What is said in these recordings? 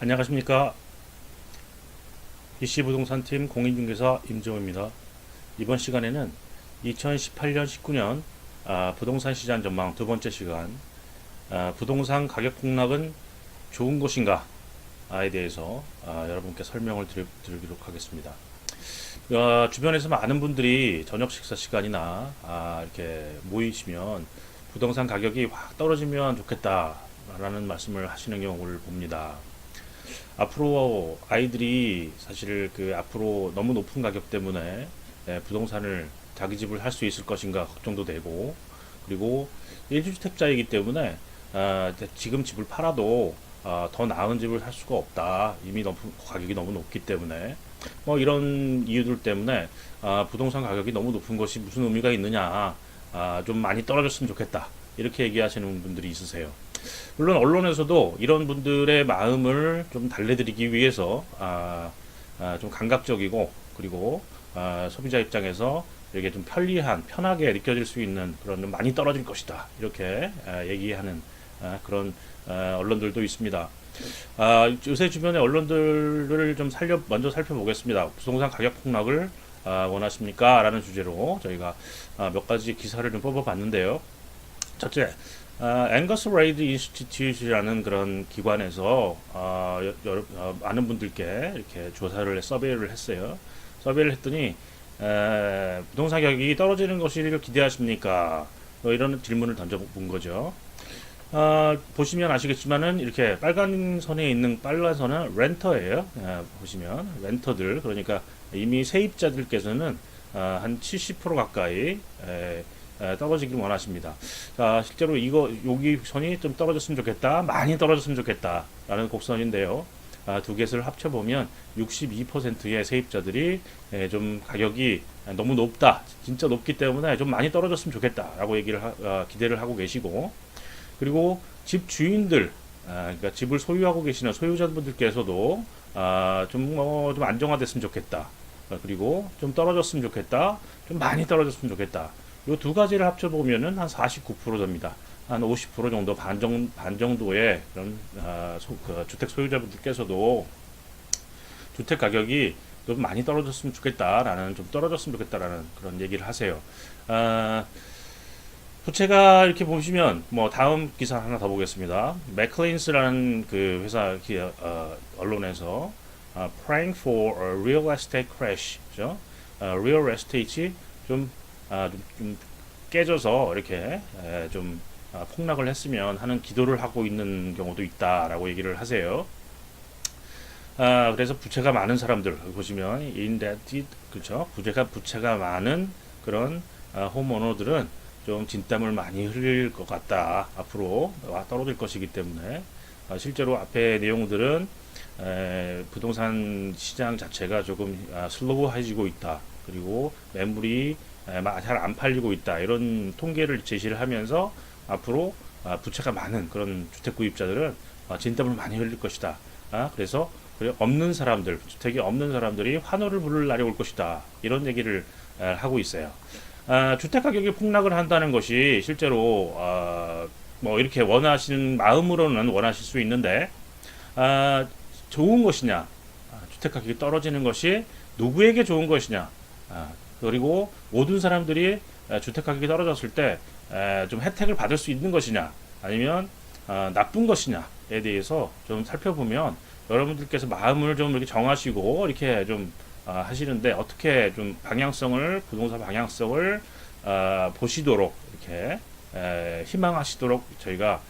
안녕하십니까. BC부동산팀 공인중개사 임정호입니다. 이번 시간에는 2018년 19년 부동산 시장 전망 두 번째 시간, 부동산 가격 폭락은 좋은 것인가 에 대해서 여러분께 설명을 드리도록 하겠습니다. 주변에서 많은 분들이 저녁 식사 시간이나 이렇게 모이시면 부동산 가격이 확 떨어지면 좋겠다라는 말씀을 하시는 경우를 봅니다. 앞으로 아이들이 사실 앞으로 너무 높은 가격 때문에 부동산을 자기 집을 할 수 있을 것인가 걱정도 되고, 그리고 1주택자이기 때문에 지금 집을 팔아도 더 나은 집을 살 수가 없다. 이미 가격이 너무 높기 때문에 뭐 이런 이유들 때문에 부동산 가격이 너무 높은 것이 무슨 의미가 있느냐, 좀 많이 떨어졌으면 좋겠다, 이렇게 얘기하시는 분들이 있으세요. 물론 언론에서도 이런 분들의 마음을 좀 달래드리기 위해서 좀 감각적이고, 그리고 소비자 입장에서 이렇게 좀 편하게 느껴질 수 있는 그런 좀 많이 떨어질 것이다, 이렇게 얘기하는 그런 언론들도 있습니다. 요새 주변의 언론들을 좀 먼저 살펴보겠습니다. 부동산 가격 폭락을 원하십니까? 라는 주제로 저희가 몇 가지 기사를 좀 뽑아봤는데요. 첫째, 앵거스 레이드 인스티튜트라는 그런 기관에서 많은 분들께 이렇게 서베이를 했어요. 서베이를 했더니 부동산 가격이 떨어지는 것을 기대하십니까? 이런 질문을 던져본 거죠. 보시면 아시겠지만은 이렇게 빨간 선에 있는 빨간 선은 렌터예요. 보시면 렌터들, 그러니까 이미 세입자들께서는 한 70% 가까이 떨어지길 원하십니다. 자, 실제로 여기 선이 좀 떨어졌으면 좋겠다, 많이 떨어졌으면 좋겠다 라는 곡선인데요. 두 개를 합쳐보면 62%의 세입자들이 좀 가격이 너무 높다, 진짜 높기 때문에 좀 많이 떨어졌으면 좋겠다 라고 기대를 하고 계시고, 그리고 집 주인들, 그러니까 집을 소유하고 계시는 소유자분들께서도 좀 안정화됐으면 좋겠다, 그리고 좀 떨어졌으면 좋겠다, 좀 많이 떨어졌으면 좋겠다. 이 두 가지를 합쳐보면은 한 49% 됩니다. 한 50% 정도, 반 정도의 그런 주택 소유자분들께서도 주택 가격이 좀 많이 떨어졌으면 좋겠다라는, 좀 떨어졌으면 좋겠다라는 그런 얘기를 하세요. 부채가 이렇게 보시면, 뭐 다음 기사 하나 더 보겠습니다. 맥클린스라는 그 회사 언론에서 praying for a real estate crash, 그죠? real estate이 좀 깨져서 이렇게 좀 폭락을 했으면 하는 기도를 하고 있는 경우도 있다라고 얘기를 하세요. 그래서 부채가 많은 사람들 보시면 indebted, 그렇죠? 부채가 많은 그런 홈오너들은 좀 진땀을 많이 흘릴 것 같다. 앞으로 떨어질 것이기 때문에 실제로 앞에 내용들은 부동산 시장 자체가 조금 슬로우해지고 있다. 그리고 매물이 잘 안 팔리고 있다, 이런 통계를 제시를 하면서 앞으로 부채가 많은 그런 주택 구입자들은 진땀을 많이 흘릴 것이다. 그래서 주택이 없는 사람들이 환호를 부를 날이 올 것이다, 이런 얘기를 하고 있어요. 주택 가격이 폭락을 한다는 것이 실제로 뭐 이렇게 원하시는 마음으로는 원하실 수 있는데, 좋은 것이냐, 주택 가격이 떨어지는 것이 누구에게 좋은 것이냐, 그리고 모든 사람들이 주택 가격이 떨어졌을 때 좀 혜택을 받을 수 있는 것이냐, 아니면 나쁜 것이냐에 대해서 좀 살펴보면 여러분들께서 마음을 좀 이렇게 정하시고 이렇게 좀 하시는데, 어떻게 좀 부동산 방향성을 보시도록, 이렇게 희망하시도록 저희가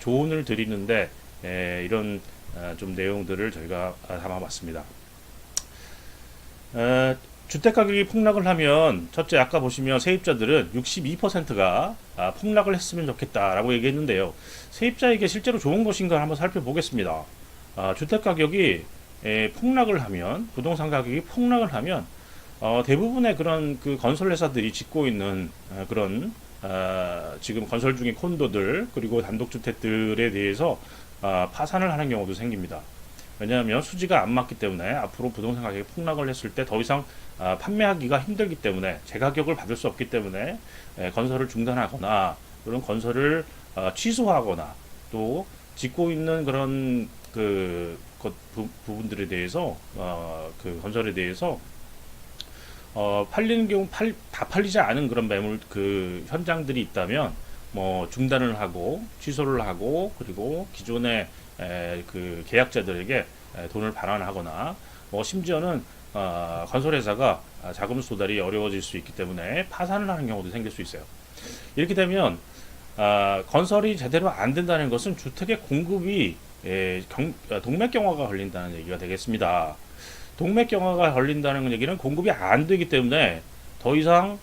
조언을 드리는데, 이런 좀 내용들을 저희가 담아봤습니다. 주택 가격이 폭락을 하면, 첫째, 아까 보시면 세입자들은 62%가 폭락을 했으면 좋겠다라고 얘기했는데요. 세입자에게 실제로 좋은 것인가 한번 살펴보겠습니다. 주택 가격이 폭락을 하면, 부동산 가격이 폭락을 하면 대부분의 그런 그 건설 회사들이 짓고 있는 그런 지금 건설 중인 콘도들, 그리고 단독주택들에 대해서 파산을 하는 경우도 생깁니다. 왜냐하면 수지가 안 맞기 때문에 앞으로 부동산 가격이 폭락을 했을 때 더 이상 판매하기가 힘들기 때문에, 제 가격을 받을 수 없기 때문에 건설을 중단하거나, 그런 건설을 취소하거나, 또 짓고 있는 그런 그 부분들에 대해서 그 건설에 대해서 팔리는 경우 다 팔리지 않은 그런 매물 그 현장들이 있다면 뭐 중단을 하고 취소를 하고 그리고 기존의 그 계약자들에게 돈을 반환하거나 뭐 심지어는 건설회사가 자금 조달이 어려워질 수 있기 때문에 파산을 하는 경우도 생길 수 있어요. 이렇게 되면 건설이 제대로 안 된다는 것은 주택의 공급이 동맥경화가 걸린다는 얘기가 되겠습니다. 동맥경화가 걸린다는 얘기는 공급이 안 되기 때문에 더 이상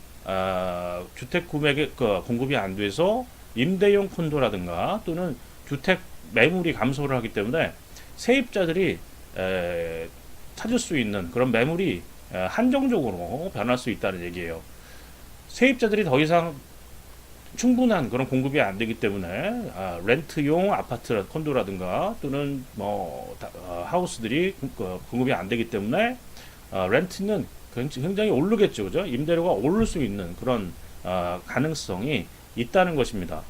주택 구매가 공급이 안 돼서 임대용 콘도라든가 또는 주택 매물이 감소를 하기 때문에 세입자들이 찾을 수 있는 그런 매물이 한정적으로 변할 수 있다는 얘기예요. 세입자들이 더 이상 충분한 그런 공급이 안 되기 때문에 렌트용 아파트 콘도라든가 또는 뭐 하우스들이 공급이 안 되기 때문에 렌트는 굉장히 오르겠죠, 그죠? 임대료가 오를 수 있는 그런 가능성이 있다는 것입니다.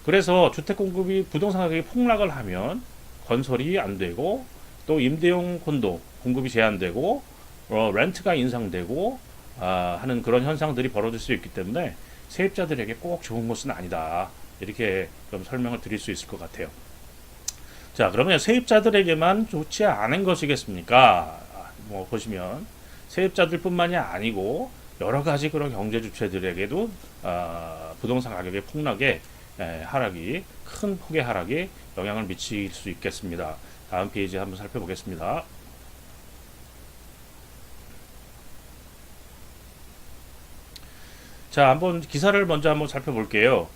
그래서 주택 공급이 부동산 가격이 폭락을 하면 건설이 안 되고 또 임대용 콘도 공급이 제한되고 렌트가 인상되고 하는 그런 현상들이 벌어질 수 있기 때문에 세입자들에게 꼭 좋은 것은 아니다. 이렇게 좀 설명을 드릴 수 있을 것 같아요. 자, 그러면 세입자들에게만 좋지 않은 것이겠습니까? 뭐 보시면 세입자들뿐만이 아니고 여러 가지 그런 경제 주체들에게도 부동산 가격의 폭락에 하락이 큰 폭의 하락이 영향을 미칠 수 있겠습니다. 다음 페이지 한번 살펴보겠습니다. 자, 한번 기사를 먼저 한번 살펴볼게요.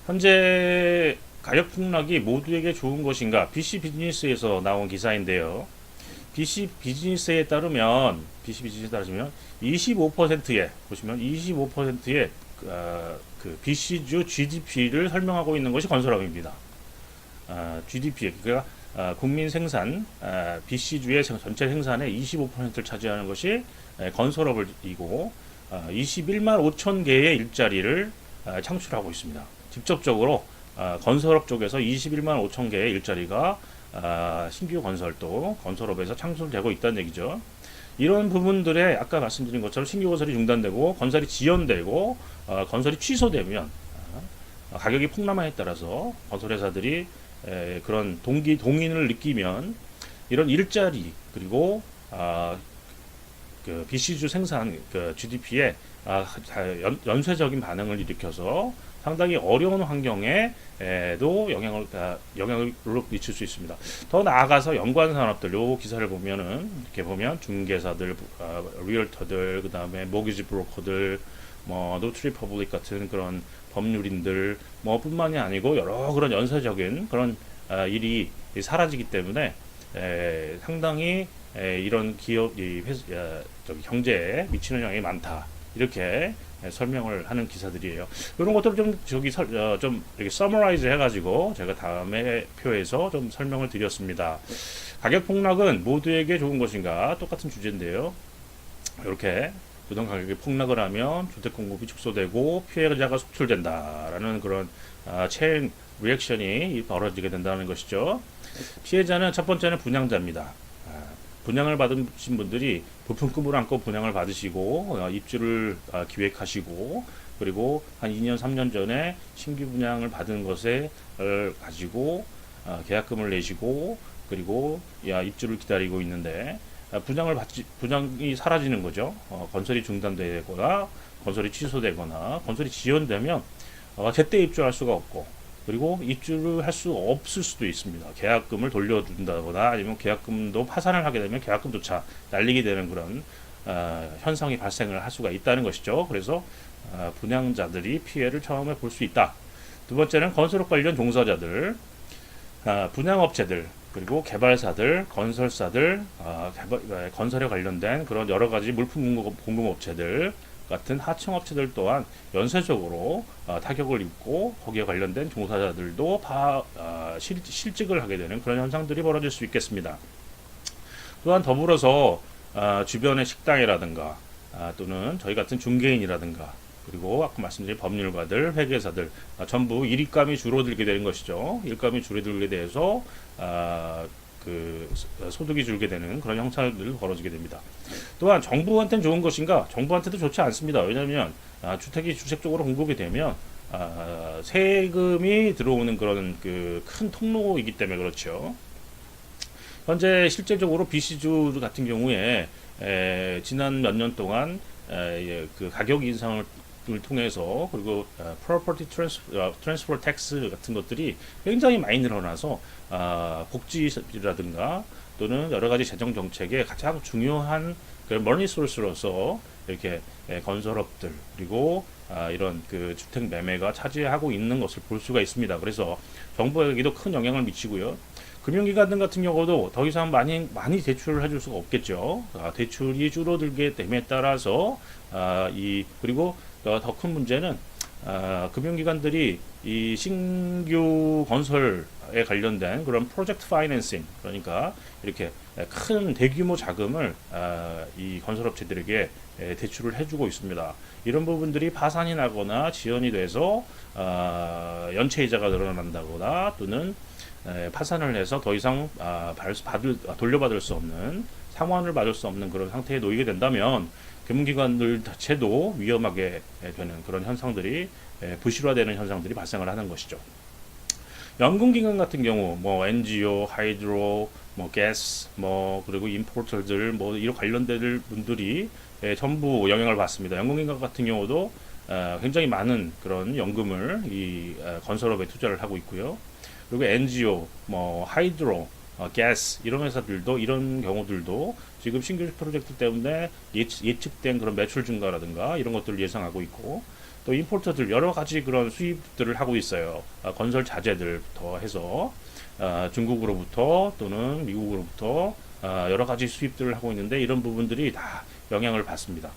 현재 가격 폭락이 모두에게 좋은 것인가? BC 비즈니스에서 나온 기사인데요. BC 비즈니스에 따르면 25%의 보시면 25%의 그 BC주 GDP를 설명하고 있는 것이 건설업입니다. GDP 그러니까 국민 생산 BC주의 전체 생산의 25%를 차지하는 것이 건설업이고 21만 5천 개의 일자리를 창출하고 있습니다. 직접적으로 건설업 쪽에서 21만 5천 개의 일자리가 신규 건설도 건설업에서 창출되고 있다는 얘기죠. 이런 부분들에 아까 말씀드린 것처럼 신규 건설이 중단되고 건설이 지연되고 건설이 취소되면 가격이 폭락에 따라서 건설회사들이 그런 동인을 느끼면 이런 일자리 그리고 그 BC주 생산 그 GDP에 연쇄적인 반응을 일으켜서 상당히 어려운 환경에도 영향을 미칠 수 있습니다. 더 나아가서 연관 산업들, 요 기사를 보면은 이렇게 보면 중개사들, 리얼터들, 그 다음에 모기지 브로커들, 뭐 노트리 퍼블릭 같은 그런 법률인들, 뭐 뿐만이 아니고 여러 그런 연쇄적인 그런 일이 사라지기 때문에 상당히 이런 기업 경제에 미치는 영향이 많다. 이렇게 설명을 하는 기사들이에요. 이런 것들을 좀 이렇게 서머라이즈 해가지고 제가 다음에 표에서 좀 설명을 드렸습니다. 가격 폭락은 모두에게 좋은 것인가? 똑같은 주제인데요. 이렇게 부동산 가격이 폭락을 하면 주택 공급이 축소되고 피해자가 속출된다라는 그런 체인 리액션이 벌어지게 된다는 것이죠. 피해자는 첫 번째는 분양자입니다. 분양을 받으신 분들이 부품 꿈을 안고 분양을 받으시고 입주를 기획하시고 그리고 한 2년 3년 전에 신규 분양을 받은 것을 가지고 계약금을 내시고 그리고 입주를 기다리고 있는데 분양이 사라지는 거죠. 건설이 중단되거나 건설이 취소되거나 건설이 지연되면 제때 입주할 수가 없고 그리고 입주를 할 수 없을 수도 있습니다. 계약금을 돌려준다거나 아니면 계약금도 파산을 하게 되면 계약금조차 날리게 되는 그런 현상이 발생을 할 수가 있다는 것이죠. 그래서 분양자들이 피해를 처음에 볼 수 있다. 두 번째는 건설업 관련 종사자들, 분양업체들, 그리고 개발사들, 건설사들, 건설에 관련된 그런 여러 가지 물품 공급업체들 같은 하청업체들 또한 연쇄적으로 타격을 입고 거기에 관련된 종사자들도 실직을 하게 되는 그런 현상들이 벌어질 수 있겠습니다. 또한 더불어서 주변의 식당이라든가 또는 저희 같은 중개인이라든가 그리고 아까 말씀드린 법률가들, 회계사들 전부 일감이 줄어들게 되는 것이죠. 일감이 줄어들게 돼서 소득이 줄게 되는 그런 형사들이 벌어지게 됩니다. 또한 정부한테는 좋은 것인가? 정부한테도 좋지 않습니다. 왜냐하면 주택이 주택적으로 공급이 되면 세금이 들어오는 그런 큰 통로이기 때문에 그렇죠. 현재 실제적으로 BC주 같은 경우에 지난 몇 년 동안 가격 인상을 통해서 그리고 property transfer tax 같은 것들이 굉장히 많이 늘어나서 복지라든가 또는 여러 가지 재정 정책의 가장 중요한 머니 소스로서 이렇게 건설업들 그리고 이런 주택 매매가 차지하고 있는 것을 볼 수가 있습니다. 그래서 정부에게도 큰 영향을 미치고요. 금융기관들 같은 경우도 더 이상 많이 대출을 해줄 수가 없겠죠. 대출이 줄어들게 됨에 따라서 그리고 더 큰 문제는 금융기관들이 이 신규 건설에 관련된 그런 프로젝트 파이낸싱 그러니까 이렇게 큰 대규모 자금을 이 건설업체들에게 대출을 해주고 있습니다. 이런 부분들이 파산이 나거나 지연이 돼서 연체이자가 늘어난다거나 또는 파산을 해서 더 이상 돌려받을 수 없는 상환을 받을 수 없는 그런 상태에 놓이게 된다면 금융기관들 자체도 위험하게 되는 그런 현상들이 부실화되는 현상들이 발생을 하는 것이죠. 연금기관 같은 경우 뭐 NGO, 하이드로, 뭐 가스, 뭐 그리고 임포터들 뭐 이런 관련된 분들이 전부 영향을 받습니다. 연금기관 같은 경우도 굉장히 많은 그런 연금을 이 건설업에 투자를 하고 있고요. 그리고 NGO, 뭐 하이드로, 가스 이런 회사들도 이런 경우들도 지금 신규 프로젝트 때문에 예측된 그런 매출 증가라든가 이런 것들을 예상하고 있고 또 임포터들 여러 가지 그런 수입들을 하고 있어요. 건설 자재들부터 해서 중국으로부터 또는 미국으로부터 여러 가지 수입들을 하고 있는데 이런 부분들이 다 영향을 받습니다.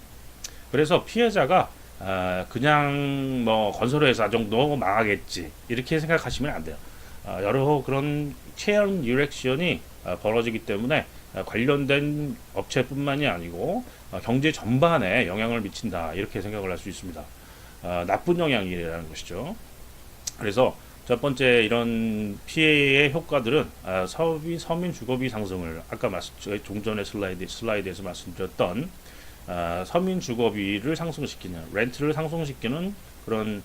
그래서 피해자가 그냥 뭐 건설회사 정도 망하겠지 이렇게 생각하시면 안 돼요. 여러 그런 체험 리액션이 벌어지기 때문에 관련된 업체뿐만이 아니고 경제 전반에 영향을 미친다 이렇게 생각을 할 수 있습니다. 나쁜 영향이라는 것이죠. 그래서 첫 번째 이런 피해의 효과들은 서민 주거비 상승을 아까 종전의 슬라이드에서 말씀드렸던 서민 주거비를 상승시키는 렌트를 상승시키는 그런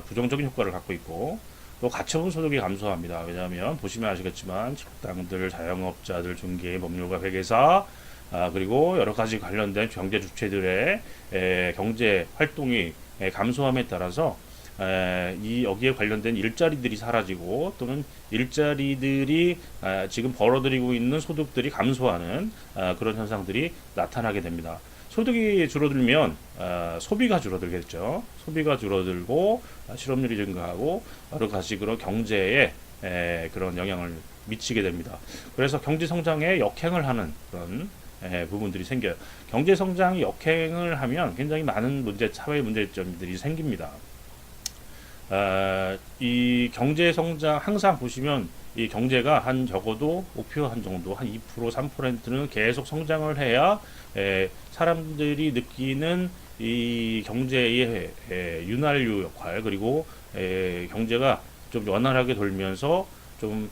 부정적인 효과를 갖고 있고 또 가처분 소득이 감소합니다. 왜냐하면 보시면 아시겠지만 식당들, 자영업자들, 중개, 법률가, 회계사 그리고 여러 가지 관련된 경제 주체들의 경제 활동이 감소함에 따라서 여기에 관련된 일자리들이 사라지고 또는 일자리들이 지금 벌어들이고 있는 소득들이 감소하는 그런 현상들이 나타나게 됩니다. 소득이 줄어들면 소비가 줄어들겠죠. 소비가 줄어들고 실업률이 증가하고 여러 가지 그런 경제에 그런 영향을 미치게 됩니다. 그래서 경제 성장에 역행을 하는 그런 부분들이 생겨요. 경제 성장이 역행을 하면 굉장히 많은 사회 문제점들이 생깁니다. 이 경제 성장 항상 보시면 이 경제가 한 적어도 목표 한 정도 한 2% 3%는 계속 성장을 해야 사람들이 느끼는 이 경제의 윤활유 역할 그리고 경제가 좀 원활하게 돌면서 좀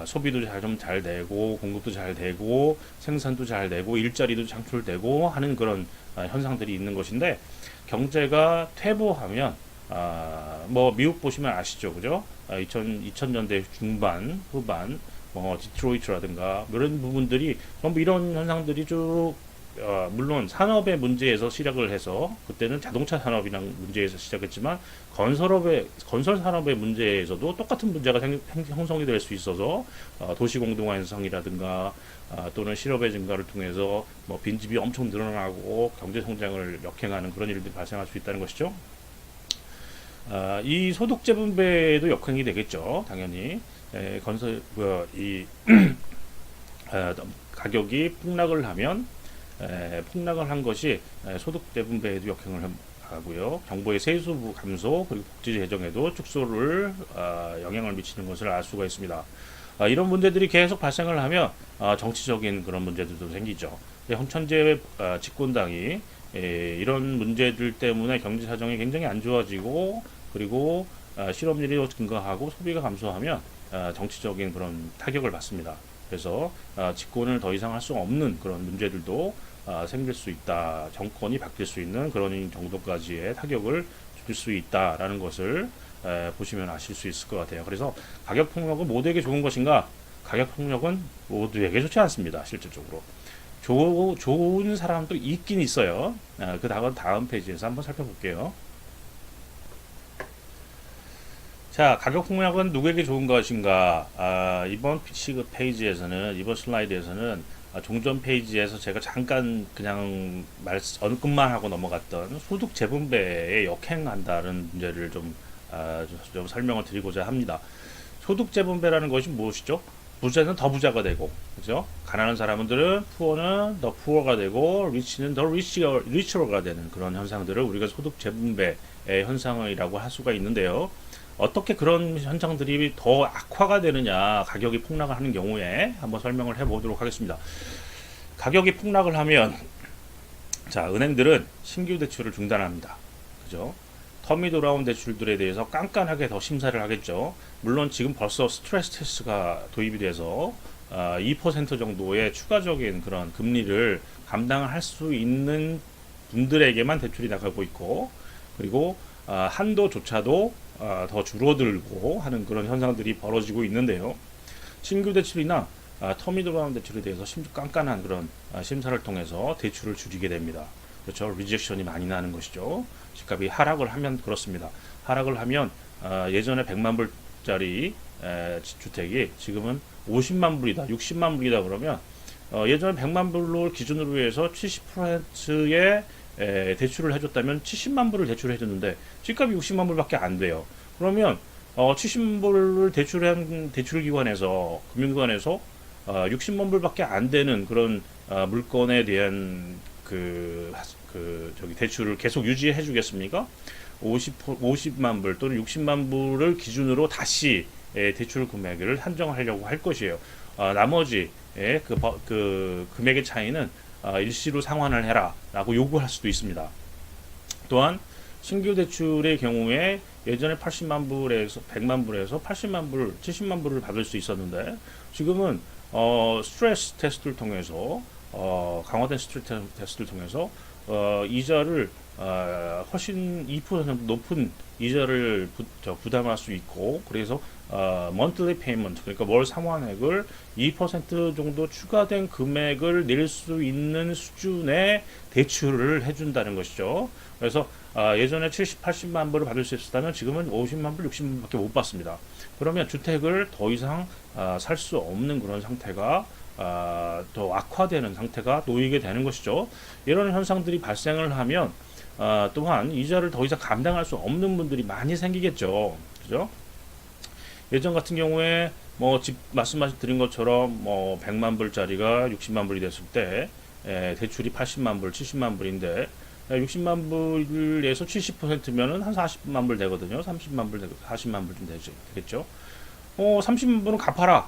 소비도 좀 잘 되고 공급도 잘 되고 생산도 잘 되고 일자리도 창출되고 하는 그런 현상들이 있는 것인데 경제가 퇴보하면 뭐 미국 보시면 아시죠, 그죠? 2000년대 중반, 후반, 뭐 디트로이트라든가 이런 부분들이 전부 이런 현상들이 쭉 물론 산업의 문제에서 시작을 해서 그때는 자동차 산업이랑 문제에서 시작했지만 건설 산업의 문제에서도 똑같은 문제가 형성이 될 수 있어서 도시 공동화 현상이라든가 또는 실업의 증가를 통해서 뭐 빈집이 엄청 늘어나고 경제 성장을 역행하는 그런 일들이 발생할 수 있다는 것이죠. 이 소득재 분배도 역행이 되겠죠, 당연히. 가격이 폭락을 하면 폭락을 한 것이 소득재 분배에도 역행을 하고요. 정부의 세수 감소 그리고 복지 재정에도 축소를 영향을 미치는 것을 알 수가 있습니다. 이런 문제들이 계속 발생을 하면 정치적인 그런 문제들도 생기죠. 현재 집권당이 이런 문제들 때문에 경제 사정이 굉장히 안 좋아지고 그리고 실업률이 증가하고 소비가 감소하면 정치적인 그런 타격을 받습니다. 그래서 집권을 더 이상 할 수 없는 그런 문제들도 생길 수 있다. 정권이 바뀔 수 있는 그런 정도까지의 타격을 줄 수 있다라는 것을 보시면 아실 수 있을 것 같아요. 그래서 가격 폭락은 모두에게 좋은 것인가? 가격 폭락은 모두에게 좋지 않습니다. 실질적으로. 좋은 사람도 있긴 있어요. 그 다음 페이지에서 한번 살펴볼게요. 자, 가격 폭락은 누구에게 좋은 것인가? 이번 페이지에서는, 이번 슬라이드에서는 종전 페이지에서 제가 잠깐 그냥 언급만 하고 넘어갔던 소득 재분배에 역행한다는 문제를 좀 설명을 드리고자 합니다. 소득 재분배라는 것이 무엇이죠? 부자는 더 부자가 되고, 그죠? 가난한 사람들은 puor는 더 puor가 되고, rich는 더 richer가 되는 그런 현상들을 우리가 소득 재분배의 현상이라고 할 수가 있는데요. 어떻게 그런 현상들이 더 악화가 되느냐, 가격이 폭락을 하는 경우에 한번 설명을 해보도록 하겠습니다. 가격이 폭락을 하면, 자, 은행들은 신규 대출을 중단합니다. 그죠? 텀이 돌아온 대출들에 대해서 깐깐하게 더 심사를 하겠죠. 물론 지금 벌써 스트레스 테스트가 도입이 돼서 2% 정도의 추가적인 그런 금리를 감당할 수 있는 분들에게만 대출이 나가고 있고, 그리고 한도조차도 더 줄어들고 하는 그런 현상들이 벌어지고 있는데요. 신규 대출이나 텀이 돌아온 대출에 대해서 깐깐한 그런 심사를 통해서 대출을 줄이게 됩니다. 그렇죠. 리젝션이 많이 나는 것이죠. 집값이 하락을 하면 그렇습니다. 하락을 하면 예전에 100만 불짜리 주택이 지금은 50만 불이다, 60만 불이다 그러면 예전에 100만 불을 기준으로 해서 70%의 대출을 해줬다면 70만 불을 대출을 해줬는데 집값이 60만 불밖에 안 돼요. 그러면 70만 불을 대출한 대출기관에서 금융기관에서 60만 불밖에 안 되는 그런 물건에 대한 대출을 계속 유지해 주겠습니까? 50만 불 또는 60만 불을 기준으로 다시 대출 금액을 한정하려고 할 것이에요. 나머지 그 금액의 차이는 일시로 상환을 해라 라고 요구할 수도 있습니다. 또한 신규 대출의 경우에 예전에 80만 불에서 100만 불에서 80만 불, 70만 불을 받을 수 있었는데 지금은 스트레스 테스트를 통해서 강화된 스트레스 테스트를 통해서 이자를 훨씬 2% 정도 높은 이자를 부담할 수 있고, 그래서 monthly payment, 그러니까 월 상환액을 2% 정도 추가된 금액을 낼 수 있는 수준의 대출을 해준다는 것이죠. 그래서 예전에 70, 80만 불을 받을 수 있었다면 지금은 50만 불, 60만 불밖에 못 받습니다. 그러면 주택을 더 이상 살 수 없는 그런 상태가 더 악화되는 상태가 놓이게 되는 것이죠. 이런 현상들이 발생을 하면 또한 이자를 더 이상 감당할 수 없는 분들이 많이 생기겠죠. 그죠? 예전 같은 경우에 집 말씀드린 것처럼 100만 불짜리가 60만 불이 됐을 때 대출이 80만 불, 70만 불인데 60만 불에서 70%면은 한 40만 불 되거든요. 30만 불 되고 40만 불 좀 되겠죠. 30만 불은 갚아라.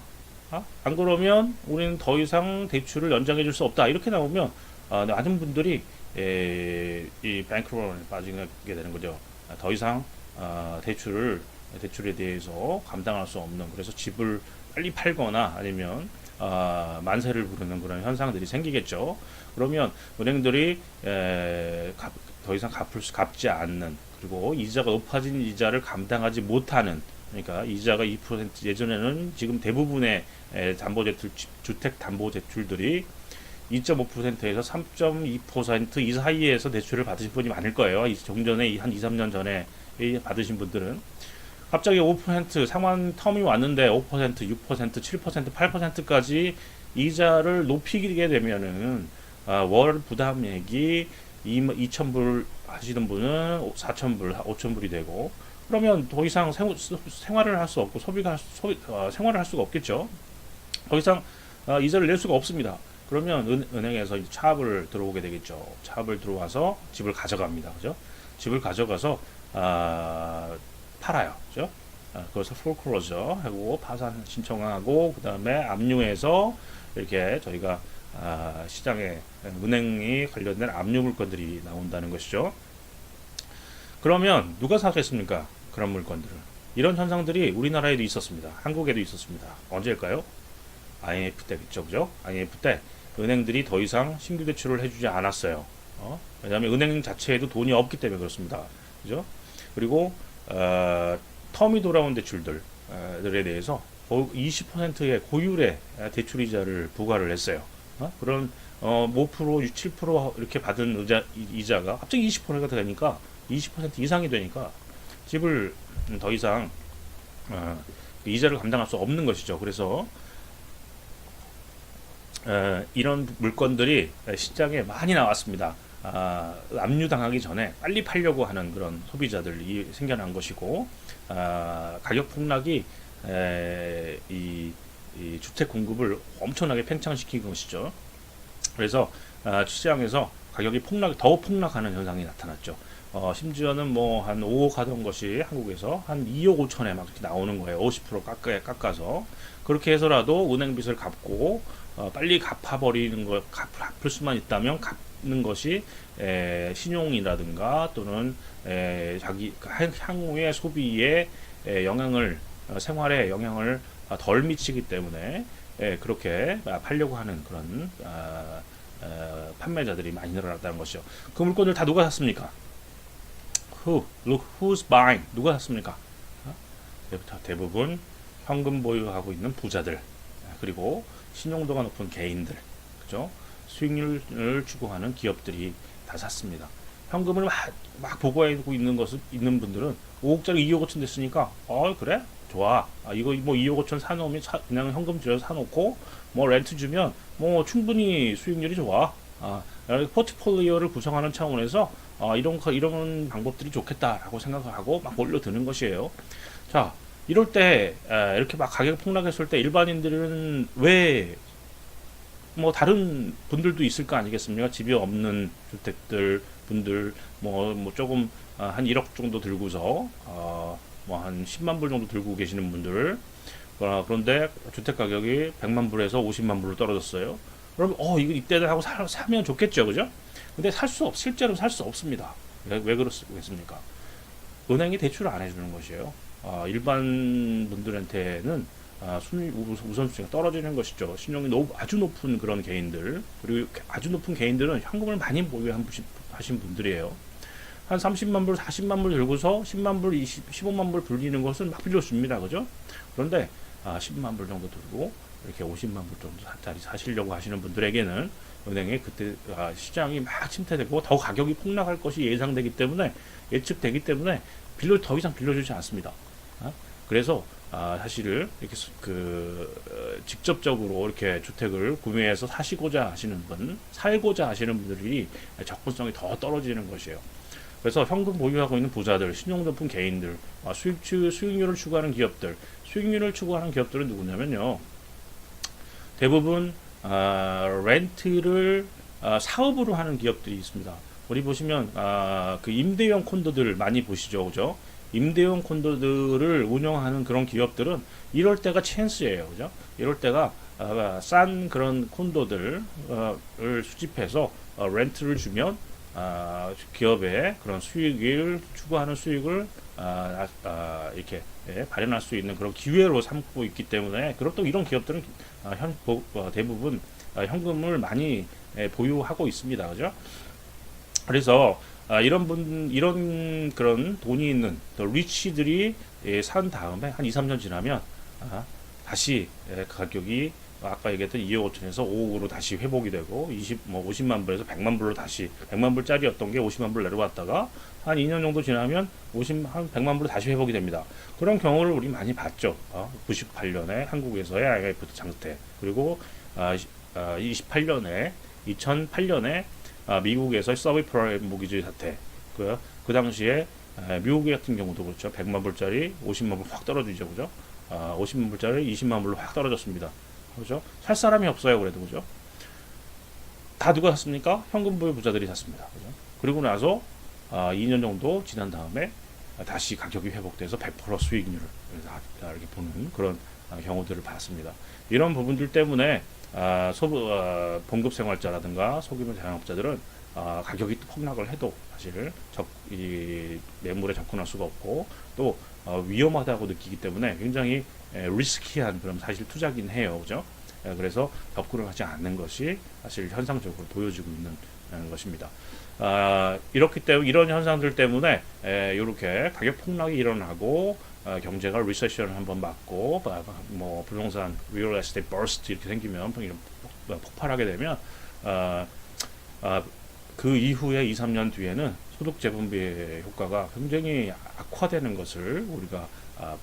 안 그러면 우리는 더 이상 대출을 연장해 줄 수 없다. 이렇게 나오면 많은 분들이 이 뱅크런에 빠지게 되는 거죠. 더 이상 대출에 대해서 감당할 수 없는, 그래서 집을 빨리 팔거나 아니면 만세를 부르는 그런 현상들이 생기겠죠. 그러면 은행들이 더 이상 갚지 않는, 그리고 이자가 높아진 이자를 감당하지 못하는, 그러니까 이자가 2%, 예전에는 지금 대부분의 주택 담보 대출들이 2.5%에서 3.2% 이 사이에서 대출을 받으신 분이 많을 거예요. 종전에 한 2, 3년 전에 받으신 분들은 갑자기 5% 상환 텀이 왔는데 5%, 6%, 7%, 8%까지 이자를 높이게 되면은 월 부담액이 2,000불 하시는 분은 4,000불, 5,000불이 되고, 그러면 더 이상 생활을 할 수 없고 생활을 할 수가 없겠죠. 더 이상 이자를 낼 수가 없습니다. 그러면 은행에서 차압을 들어오게 되겠죠. 차압을 들어와서 집을 가져갑니다. 그죠? 집을 가져가서 팔아요. 그죠? 그래서 foreclosure 하고 파산 신청하고, 그 다음에 압류해서 이렇게 저희가 시장에 은행이 관련된 압류 물건들이 나온다는 것이죠. 그러면 누가 사겠습니까? 그런 물건들을. 이런 현상들이 우리나라에도 있었습니다. 한국에도 있었습니다. 언제일까요? IMF 때겠죠, 그죠? IMF 때 은행들이 더 이상 신규 대출을 해주지 않았어요. 왜냐하면 은행 자체에도 돈이 없기 때문에 그렇습니다. 그죠? 그리고 텀이 돌아온 대출들에 대해서 20%의 고율의 대출 이자를 부과를 했어요. 그런 5%, 7% 이렇게 받은 이자가 갑자기 20%가 되니까 20% 이상이 되니까 집을 더 이상 이자를 감당할 수 없는 것이죠. 그래서 이런 물건들이 시장에 많이 나왔습니다. 압류당하기 전에 빨리 팔려고 하는 그런 소비자들이 생겨난 것이고, 가격 폭락이 이 주택 공급을 엄청나게 팽창시킨 것이죠. 그래서 시장에서 가격이 더욱 폭락하는 현상이 나타났죠. 심지어는 뭐 한 5억 하던 것이 한국에서 한 2억 5천에 막 이렇게 나오는 거예요. 50% 깎아서. 그렇게 해서라도 은행 빚을 갚고 빨리 갚아버리는 거, 갚을 수만 있다면 갚는 것이 신용이라든가 또는 자기 향후의 소비에 생활에 영향을 덜 미치기 때문에 그렇게 팔려고 하는 그런 판매자들이 많이 늘어났다는 것이죠. 그 물건들 다 누가 샀습니까? Look who's buying? 누가 샀습니까? 대부분 현금 보유하고 있는 부자들, 그리고 신용도가 높은 개인들, 그죠? 수익률을 추구하는 기업들이 다 샀습니다. 현금을 막 보고하고 있는 분들은 5억짜리 2억 5천 됐으니까, 그래? 좋아. 이거 뭐 2억 5천 사놓으면 그냥 현금 들여서 사놓고, 뭐 렌트 주면 뭐 충분히 수익률이 좋아. 포트폴리오를 구성하는 차원에서 이런 방법들이 좋겠다라고 생각을 하고 막 몰려드는 것이에요. 자, 이럴 때 이렇게 막 가격 폭락했을 때 일반인들은 왜 뭐 다른 분들도 있을 거 아니겠습니까? 집이 없는 주택들 분들 뭐 조금 한 1억 정도 들고서 뭐 한 10만 불 정도 들고 계시는 분들, 그런데 주택 가격이 100만 불에서 50만 불로 떨어졌어요. 그러면 이거 이때는 하고 사면 좋겠죠, 그죠? 근데 실제로 살 수 없습니다. 왜 그렇겠습니까? 은행이 대출을 안 해주는 것이에요. 일반 분들한테는 우선순위가 떨어지는 것이죠. 신용이 아주 높은 그런 개인들, 그리고 아주 높은 개인들은 현금을 많이 보유하신 분들이에요. 한 30만 불, 40만 불 들고서 10만 불, 15만 불 불리는 것은 막 빌려줍니다. 그죠? 그런데 10만 불 정도 들고 이렇게 50만 불 정도짜리 사시려고 하시는 분들에게는 은행에 그때 시장이 막 침체되고 더 가격이 폭락할 것이 예측되기 때문에 더 이상 빌려주지 않습니다. 그래서 사실은 이렇게 직접적으로 이렇게 주택을 구매해서 살고자 하시는 분들이 접근성이 더 떨어지는 것이에요. 그래서 현금 보유하고 있는 부자들, 신용 높은 개인들, 수익률을 추구하는 기업들은 누구냐면요. 대부분 렌트를 사업으로 하는 기업들이 있습니다. 우리 보시면 그 임대형 콘도들 많이 보시죠, 그죠? 임대형 콘도들을 운영하는 그런 기업들은 이럴 때가 찬스예요, 그죠? 이럴 때가 싼 그런 콘도들을 수집해서 렌트를 주면 기업의 그런 추구하는 수익을 이렇게 발현할 수 있는 그런 기회로 삼고 있기 때문에, 그렇다고 이런 기업들은 대부분 현금을 많이 보유하고 있습니다, 그죠? 그래서 이런 그런 돈이 있는 리치들이 산 다음에 한 2, 3년 지나면 다시 가격이 아까 얘기했던 2억 5천에서 5억으로 다시 회복이 되고 50만 불에서 100만 불로 다시 100만 불짜리였던 게 50만 불 내려왔다가 한 2년 정도 지나면 한 100만 불로 다시 회복이 됩니다. 그런 경우를 우리 많이 봤죠. 98년에 한국에서의 IMF 장세, 그리고 2008년에 미국에서 서브프라임 모기지 사태, 그 당시에 미국 같은 경우도 그렇죠. 100만 불짜리 50만 불 확 떨어지죠, 그죠? 50만 불짜리 20만 불로 확 떨어졌습니다. 그죠? 살 사람이 없어요, 그래도, 그죠? 다 누가 샀습니까? 현금 보유 부자들이 샀습니다. 그죠? 그리고 나서 2년 정도 지난 다음에 다시 가격이 회복돼서 100% 수익률을 이렇게 보는 그런 경우들을 봤습니다. 이런 부분들 때문에 봉급 생활자라든가 소규모 자영업자들은 가격이 폭락을 해도 사실 이 매물에 접근할 수가 없고 또 위험하다고 느끼기 때문에 굉장히 리스키한 그런 사실 투자긴 해요, 그죠? 그래서 덕구를 하지 않는 것이 사실 현상적으로 보여지고 있는 것입니다. 이렇기 때문에 이런 현상들 때문에 이렇게 가격 폭락이 일어나고 경제가 리세션을 한번 맞고 뭐 부동산 리얼 에스테이트 버스트 이렇게 생기면 폭발하게 되면 그 이후에 2, 3년 뒤에는 소득 재분배의 효과가 굉장히 악화되는 것을 우리가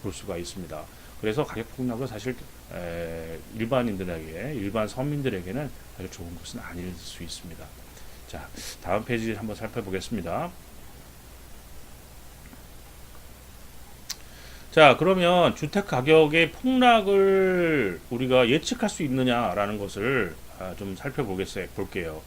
볼 수가 있습니다. 그래서 가격 폭락은 사실 일반인들에게, 일반 서민들에게는 아주 좋은 것은 아닐 수 있습니다. 자, 다음 페이지 한번 살펴보겠습니다. 자, 그러면 주택 가격의 폭락을 우리가 예측할 수 있느냐라는 것을 좀 살펴볼게요.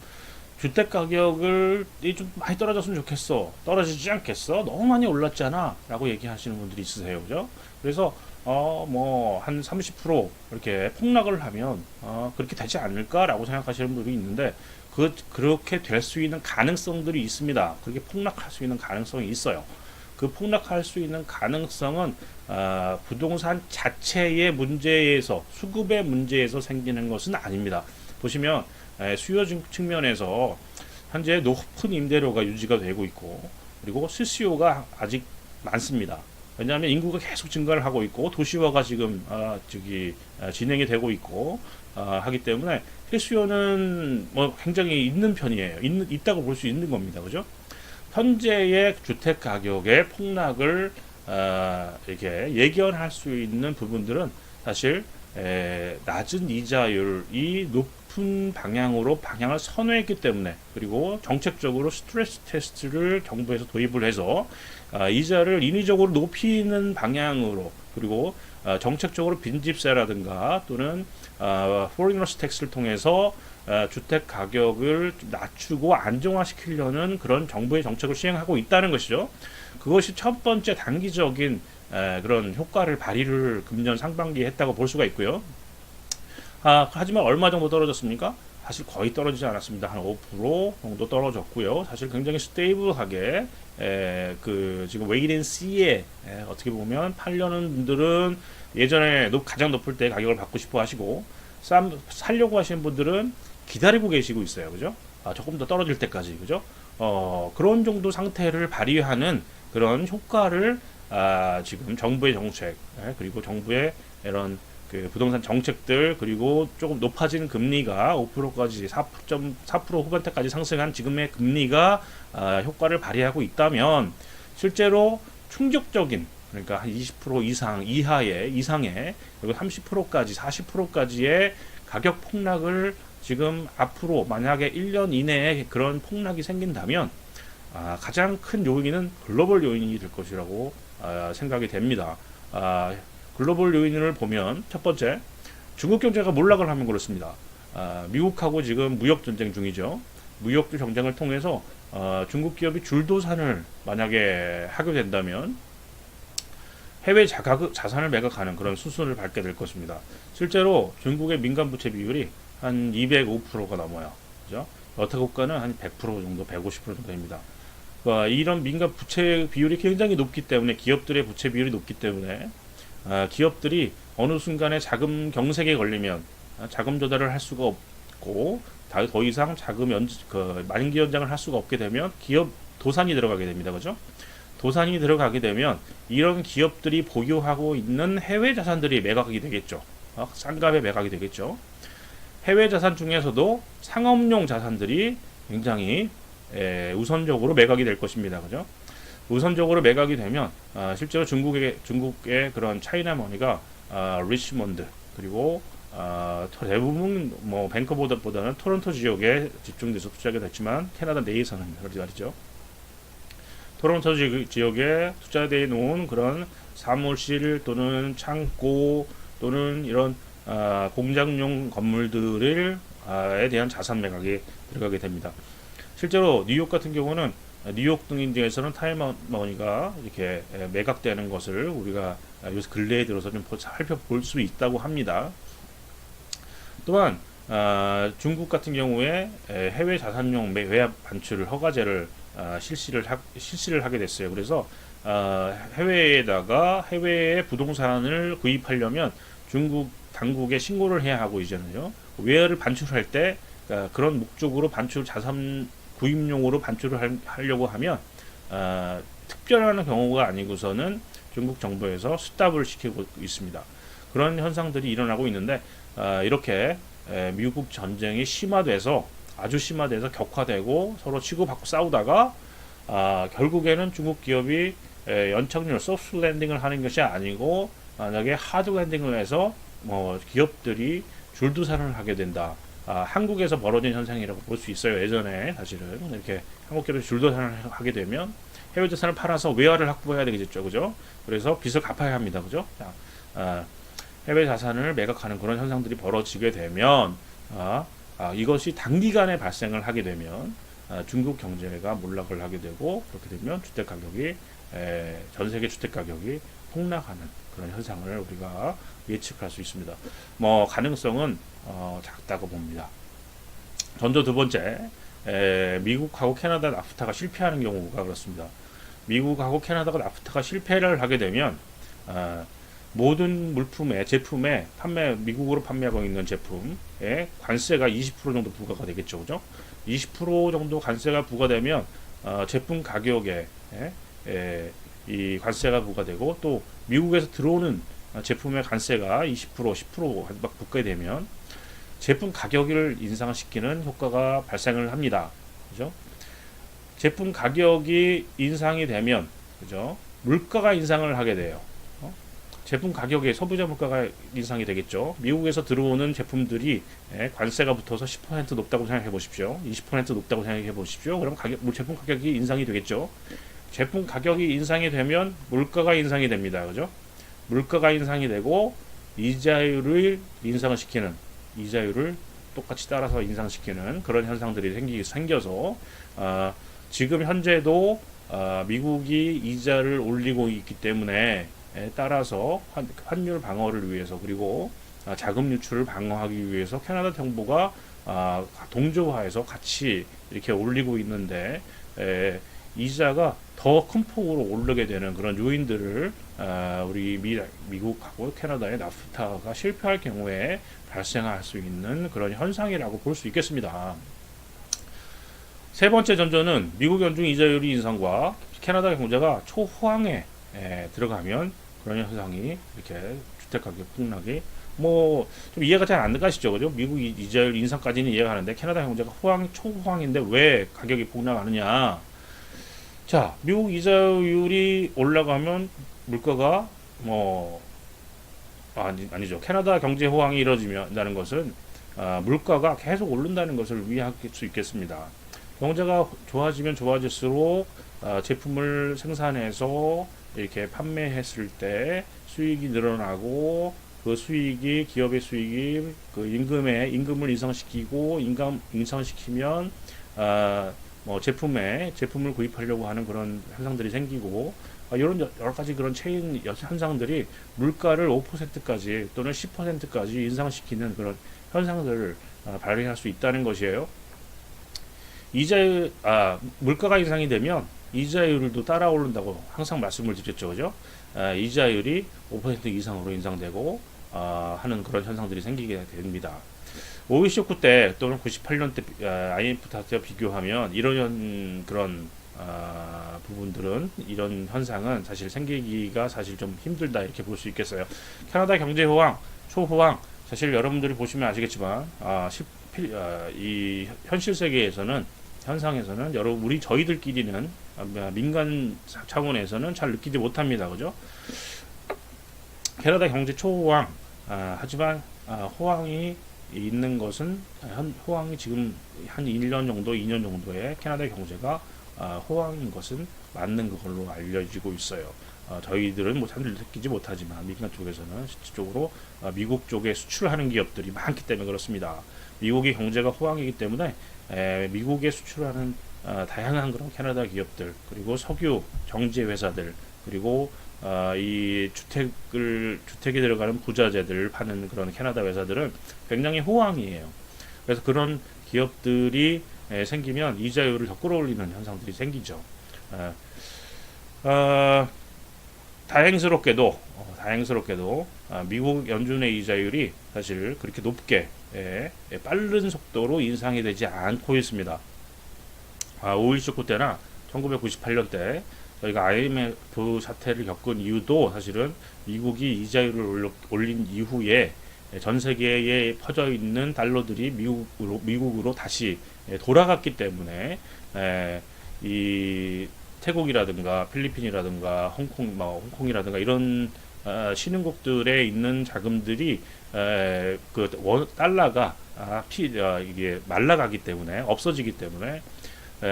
주택 가격을 좀 많이 떨어졌으면 좋겠어. 떨어지지 않겠어? 너무 많이 올랐잖아. 라고 얘기하시는 분들이 있으세요. 그죠? 그래서, 뭐, 한 30% 이렇게 폭락을 하면, 그렇게 되지 않을까라고 생각하시는 분들이 있는데, 그렇게 될 수 있는 가능성들이 있습니다. 그렇게 폭락할 수 있는 가능성이 있어요. 그 폭락할 수 있는 가능성은, 부동산 자체의 문제에서, 수급의 문제에서 생기는 것은 아닙니다. 보시면, 수요 측면에서 현재 높은 임대료가 유지가 되고 있고 그리고 실수요가 아직 많습니다. 왜냐하면 인구가 계속 증가를 하고 있고 도시화가 지금 진행이 되고 있고 하기 때문에 실수요는 뭐 굉장히 있는 편이에요. 있다고 볼 수 있는 겁니다. 그죠? 현재의 주택 가격의 폭락을 이렇게 예견할 수 있는 부분들은 사실 낮은 이자율이 높은 방향을 선호했기 때문에 그리고 정책적으로 스트레스 테스트를 정부에서 도입을 해서 이자를 인위적으로 높이는 방향으로 그리고 정책적으로 빈집세라든가 또는 foreigners tax를 통해서 주택 가격을 낮추고 안정화시키려는 그런 정부의 정책을 시행하고 있다는 것이죠. 그것이 첫 번째 단기적인 그런 효과를 발휘를 금년 상반기에 했다고 볼 수가 있고요. 하지만 얼마 정도 떨어졌습니까? 사실 거의 떨어지지 않았습니다. 한 5% 정도 떨어졌고요. 사실 굉장히 스테이블하게 지금 웨이트 앤 씨에 어떻게 보면 팔려는 분들은 예전에 가장 높을 때 가격을 받고 싶어 하시고 살려고 하시는 분들은 기다리고 계시고 있어요. 그죠? 조금 더 떨어질 때까지. 그죠? 그런 정도 상태를 발휘하는 그런 효과를 지금 정부의 정책 그리고 정부의 이런 그 부동산 정책들 그리고 조금 높아진 금리가 5%까지 4% 후반대까지 상승한 지금의 금리가 효과를 발휘하고 있다면 실제로 충격적인 그러니까 한 20% 이상의 그리고 30%까지 40%까지의 가격 폭락을 지금 앞으로 만약에 1년 이내에 그런 폭락이 생긴다면 가장 큰 요인은 글로벌 요인이 될 것이라고 생각이 됩니다. 글로벌 요인을 보면 첫 번째 중국 경제가 몰락을 하면 그렇습니다. 미국하고 지금 무역 전쟁 중이죠. 무역 전쟁을 통해서 중국 기업이 줄도산을 만약에 하게 된다면 해외 자산을 매각하는 그런 수순을 밟게 될 것입니다. 실제로 중국의 민간 부채 비율이 한 205%가 넘어요. 그죠? 여타 국가는 한 100% 정도, 150% 정도 됩니다. 이런 민간 부채 비율이 굉장히 높기 때문에 기업들의 부채 비율이 높기 때문에 기업들이 어느 순간에 자금 경색에 걸리면 자금 조달을 할 수가 없고 더 이상 만기 연장을 할 수가 없게 되면 기업 도산이 들어가게 됩니다. 그죠? 도산이 들어가게 되면 이런 기업들이 보유하고 있는 해외 자산들이 매각이 되겠죠. 싼 값에 매각이 되겠죠. 해외 자산 중에서도 상업용 자산들이 굉장히 우선적으로 매각이 될 것입니다. 그죠? 우선적으로 매각이 되면 실제로 중국의 그런 차이나 머니가 리치몬드 그리고 대부분 뭐 밴커보다는 토론토 지역에 집중돼서 투자가 됐지만 캐나다 내에서는 그렇지 말이죠. 토론토 지역에 투자되어 놓은 그런 사무실 또는 창고 또는 이런 공장용 건물들에 대한 자산 매각이 들어가게 됩니다. 실제로 뉴욕 같은 경우는 뉴욕 등에서는 타임머니가 이렇게 매각되는 것을 우리가 요새 근래에 들어서 좀 살펴볼 수 있다고 합니다. 또한 중국 같은 경우에 해외 자산용 외압 반출을 허가제를 실시를 하게 됐어요. 그래서 해외에 부동산을 구입하려면 중국 당국에 신고를 해야 하고 이제는요. 외화를 반출할 때 그런 목적으로 반출 자산 구입용으로 반출을 하려고 하면 특별한 경우가 아니고서는 중국 정부에서 스탑을 시키고 있습니다. 그런 현상들이 일어나고 있는데 이렇게 미국 전쟁이 심화돼서 아주 심화돼서 격화되고 서로 치고받고 싸우다가 결국에는 중국 기업이 연착륙 소프트 랜딩을 하는 것이 아니고 만약에 하드 랜딩을 해서 기업들이 줄도산을 하게 된다. 한국에서 벌어진 현상이라고 볼 수 있어요. 예전에 사실은 이렇게 한국 기업이 줄도산을 하게 되면 해외 자산을 팔아서 외화를 확보해야 되겠죠, 그죠? 그래서 빚을 갚아야 합니다, 그죠? 해외 자산을 매각하는 그런 현상들이 벌어지게 되면 이것이 단기간에 발생을 하게 되면 중국 경제가 몰락을 하게 되고 그렇게 되면 주택 가격이 전 세계 주택 가격이 폭락하는 그런 현상을 우리가 예측할 수 있습니다. 가능성은 작다고 봅니다. 전조 두 번째, 미국하고 캐나다 나프타가 실패하는 경우가 그렇습니다. 미국하고 캐나다가 나프타가 실패를 하게 되면 모든 제품에 미국으로 판매하고 있는 제품에 관세가 20% 정도 부과가 되겠죠, 그죠? 20% 정도 관세가 부과되면 제품 가격에 이 관세가 부과되고 또 미국에서 들어오는 제품의 관세가 20% 10% 막 붙게 되면 제품 가격을 인상시키는 효과가 발생을 합니다. 그죠? 제품 가격이 인상이 되면 그죠? 물가가 인상을 하게 돼요. 제품 가격에 소비자 물가가 인상이 되겠죠. 미국에서 들어오는 제품들이 관세가 붙어서 10% 높다고 생각해 보십시오. 20% 높다고 생각해 보십시오. 그럼 제품 가격이 인상이 되겠죠. 제품 가격이 인상이 되면 물가가 인상이 됩니다. 그죠? 물가가 인상이 되고 이자율을 인상을 시키는 이자율을 똑같이 따라서 인상시키는 그런 현상들이 생겨서 지금 현재도 미국이 이자를 올리고 있기 때문에 따라서 환율 방어를 위해서 그리고 자금 유출을 방어하기 위해서 캐나다 정부가 동조화해서 같이 이렇게 올리고 있는데 이자가 더 큰 폭으로 오르게 되는 그런 요인들을 우리 미국하고 캐나다의 나프타가 실패할 경우에 발생할 수 있는 그런 현상이라고 볼 수 있겠습니다. 세 번째 전조는 미국 연중 이자율이 인상과 캐나다 경제가 초호황에 들어가면 그런 현상이 이렇게 주택가격 폭락이 좀 이해가 잘 안 가시죠, 그죠? 미국 이자율 인상까지는 이해가 가는데 캐나다 경제가 초호황인데 왜 가격이 폭락하느냐? 자, 미국 이자율이 올라가면 물가가 아니죠. 캐나다 경제 호황이 이루어진다는 것은 물가가 계속 오른다는 것을 의미할 수 있겠습니다. 경제가 좋아지면 좋아질수록 제품을 생산해서 이렇게 판매했을 때 수익이 늘어나고 그 수익이 기업의 수익이 그 임금을 인상시키고 인상시키면 제품을 구입하려고 하는 그런 현상들이 생기고 이런 여러 가지 그런 체인 현상들이 물가를 5%까지 또는 10%까지 인상시키는 그런 현상들을 발휘할 수 있다는 것이에요. 물가가 인상이 되면 이자율도 따라 오른다고 항상 말씀을 드렸죠, 그죠? 이자율이 5% 이상으로 인상되고 하는 그런 현상들이 생기게 됩니다. 오일 쇼크 때 또는 98년 때 IMF 때 비교하면 이런 그런 부분들은 이런 현상은 사실 생기기가 사실 좀 힘들다 이렇게 볼 수 있겠어요. 캐나다 경제 호황, 초호황 사실 여러분들이 보시면 아시겠지만 이 현실 세계에서는 현상에서는 저희들끼리는 민간 차원에서는 잘 느끼지 못합니다. 그죠? 캐나다 경제 초호황 하지만 호황이 있는 것은 호황이 지금 한 1년 정도, 2년 정도의 캐나다 경제가 호황인 것은 맞는 걸로 알려지고 있어요. 저희들은 잘 느끼지 못하지만 민간 쪽에서는 실질적으로 미국 쪽에 수출하는 기업들이 많기 때문에 그렇습니다. 미국의 경제가 호황이기 때문에 미국에 수출하는 다양한 그런 캐나다 기업들 그리고 석유 정제 회사들 그리고 이 주택에 들어가는 부자재들 파는 그런 캐나다 회사들은 굉장히 호황이에요. 그래서 그런 기업들이 생기면 이자율을 더 끌어올리는 현상들이 생기죠. 다행스럽게도 미국 연준의 이자율이 사실 그렇게 높게 빠른 속도로 인상이 되지 않고 있습니다. 5.16 때나 1998년 때 저희가 IMF 사태를 겪은 이유도 사실은 미국이 이자율을 올린 이후에 전 세계에 퍼져 있는 달러들이 미국으로 다시 돌아갔기 때문에 이 태국이라든가 필리핀이라든가 홍콩이라든가 이런 신흥국들에 있는 자금들이 그 달러가 이게 말라가기 때문에 없어지기 때문에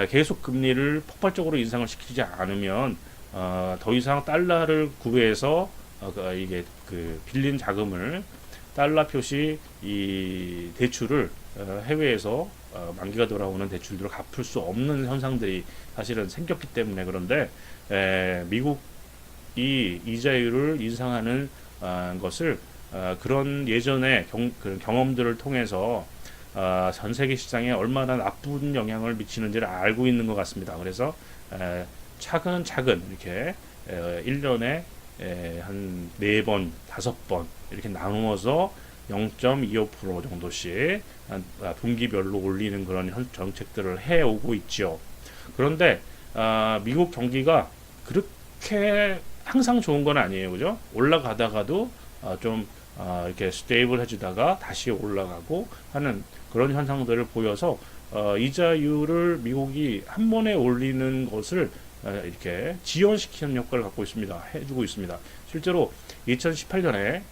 계속 금리를 폭발적으로 인상을 시키지 않으면 더 이상 달러를 구해서 이게 그 빌린 자금을 달러 표시 이 대출을 해외에서 만기가 돌아오는 대출들을 갚을 수 없는 현상들이 사실은 생겼기 때문에 그런데 미국이 이자율을 인상하는 것을 그런 예전의 그런 경험들을 통해서 전 세계 시장에 얼마나 나쁜 영향을 미치는지를 알고 있는 것 같습니다. 그래서 차근차근 이렇게 1년에 한 4번, 5번 이렇게 나누어서 0.25% 정도씩 분기별로 올리는 그런 정책들을 해오고 있죠. 그런데 미국 경기가 그렇게 항상 좋은 건 아니에요, 그죠? 올라가다가도 좀 이렇게 스테이블해지다가 다시 올라가고 하는 그런 현상들을 보여서 이자율을 미국이 한 번에 올리는 것을 이렇게 지연시키는 효과를 갖고 있습니다. 해주고 있습니다. 실제로 2018년에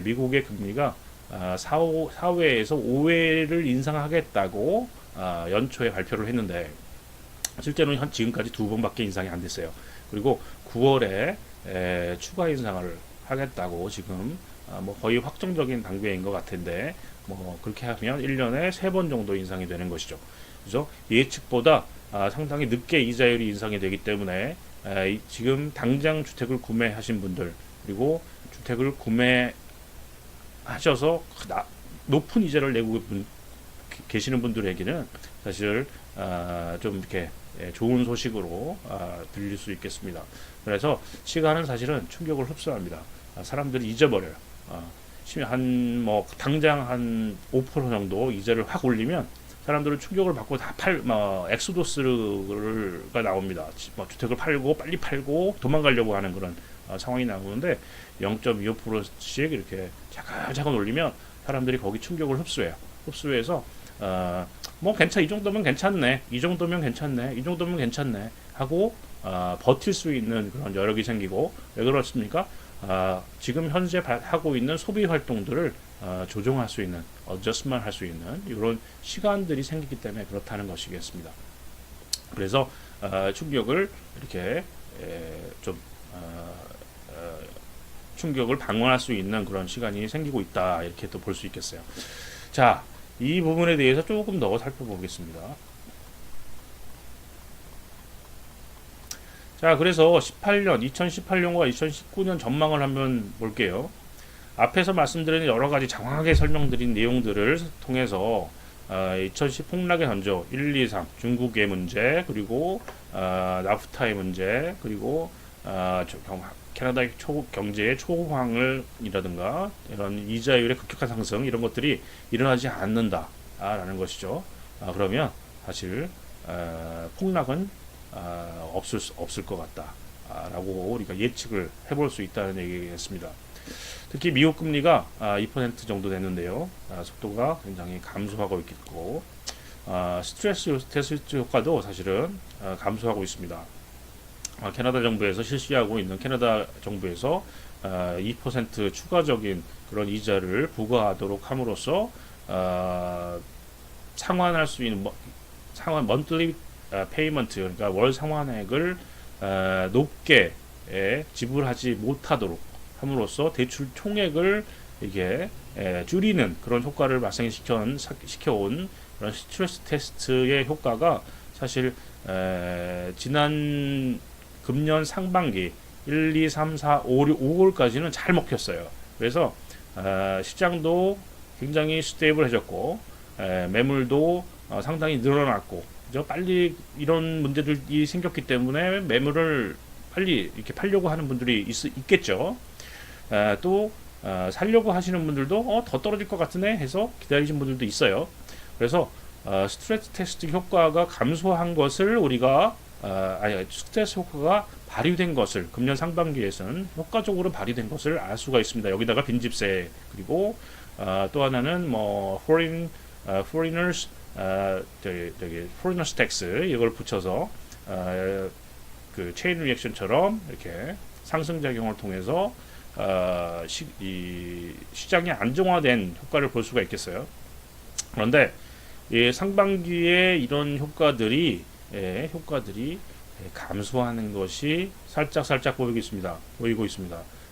미국의 금리가 4회에서 5회를 인상하겠다고 연초에 발표를 했는데 실제로는 지금까지 2번밖에 인상이 안 됐어요. 그리고 9월에 추가 인상을 하겠다고 지금 뭐 거의 확정적인 단계인 것 같은데 뭐 그렇게 하면 1년에 3번 정도 인상이 되는 것이죠. 그래서 예측보다 상당히 늦게 이자율이 인상이 되기 때문에 지금 당장 주택을 구매하신 분들 그리고 주택을 구매하셔서 높은 이자를 내고 계시는 분들에게는 사실 좀 이렇게 좋은 소식으로 들릴 수 있겠습니다. 그래서 시간은 사실은 충격을 흡수합니다. 사람들이 잊어버려요. 당장 한 5% 정도 이자를 확 올리면 사람들은 충격을 받고 다 엑소도스가 나옵니다. 주택을 팔고 빨리 팔고 도망가려고 하는 그런 상황이 나오는데 0.25%씩 이렇게 차근차근 올리면 사람들이 거기 충격을 흡수해서 이 정도면 괜찮네, 이 정도면 괜찮네 하고 버틸 수 있는 그런 여력이 생기고 왜 그렇습니까? 지금 현재 하고 있는 소비 활동들을 조정할 수 있는, 어저스만 할 수 있는 이런 시간들이 생기기 때문에 그렇다는 것이겠습니다. 그래서 충격을 이렇게 좀 충격을 방어할 수 있는 그런 시간이 생기고 있다 이렇게 또 볼 수 있겠어요. 자, 이 부분에 대해서 조금 더 살펴보겠습니다. 자, 그래서 2018년과 2019년 전망을 한번 볼게요. 앞에서 말씀드린 여러 가지 장황하게 설명드린 내용들을 통해서 2010 폭락의 전조 1, 2, 3 중국의 문제 그리고 나프타의 문제 그리고 캐나다의 경제의 초황을이라든가 이런 이자율의 급격한 상승 이런 것들이 일어나지 않는다라는 것이죠. 그러면 사실 폭락은 없을 것 같다라고 우리가 예측을 해볼 수 있다는 얘기겠습니다. 특히 미국 금리가 2% 정도 됐는데요. 속도가 굉장히 감소하고 있고 스트레스 테스트 효과도 사실은 감소하고 있습니다. 캐나다 정부에서 실시하고 있는 캐나다 정부에서 2% 추가적인 그런 이자를 부과하도록 함으로써 상환할 수 있는 monthly 페이먼트 그러니까 월 상환액을 높게 지불하지 못하도록 함으로써 대출 총액을 이게 줄이는 그런 효과를 발생시켜온 그런 스트레스 테스트의 효과가 사실 지난 금년 상반기 1, 2, 3, 4, 5, 6, 5월까지는 잘 먹혔어요. 그래서 시장도 굉장히 스테이블해졌고 매물도 상당히 늘어났고 빨리 이런 문제들이 생겼기 때문에 매물을 빨리 이렇게 팔려고 하는 분들이 있겠죠. 또 살려고 하시는 분들도 더 떨어질 것 같으네 해서 기다리신 분들도 있어요. 그래서 스트레스 테스트 효과가 감소한 것을 우리가 스트레스 효과가 발휘된 것을 금년 상반기에서는 효과적으로 발휘된 것을 알 수가 있습니다. 여기다가 빈집세 그리고 또 하나는 뭐 foreigners foreigners tax 이걸 붙여서 그 체인 리액션처럼 이렇게 상승 작용을 통해서 이 시장이 안정화된 효과를 볼 수가 있겠어요. 그런데 상반기에 이런 효과들이 감소하는 것이 살짝 보이고 있습니다.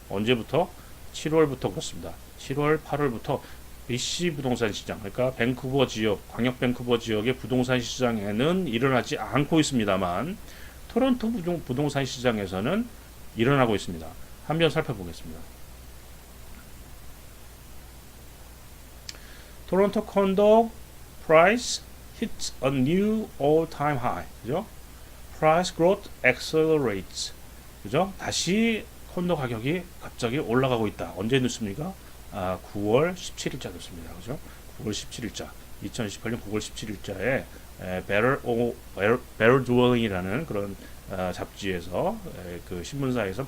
언제부터? 7월부터 그렇습니다. 7월, 8월부터 BC 부동산 시장, 그러니까 밴쿠버 지역, 광역 밴쿠버 지역의 부동산 시장에는 일어나지 않고 있습니다만 토론토 부동산 시장에서는 일어나고 있습니다. 한번 살펴보겠습니다. 토론토 콘도 price hits a new all-time high. 그죠? Price growth accelerates. 그죠? 다시 콘도 가격이 갑자기 올라가고 있다. 언제 뉴스입니까? 9월 17일자 뉴스입니다. 그죠? 9월 17일자. 2018년 9월 17일자에 Better Dwelling이라는 그런 잡지에서 그 신문사에서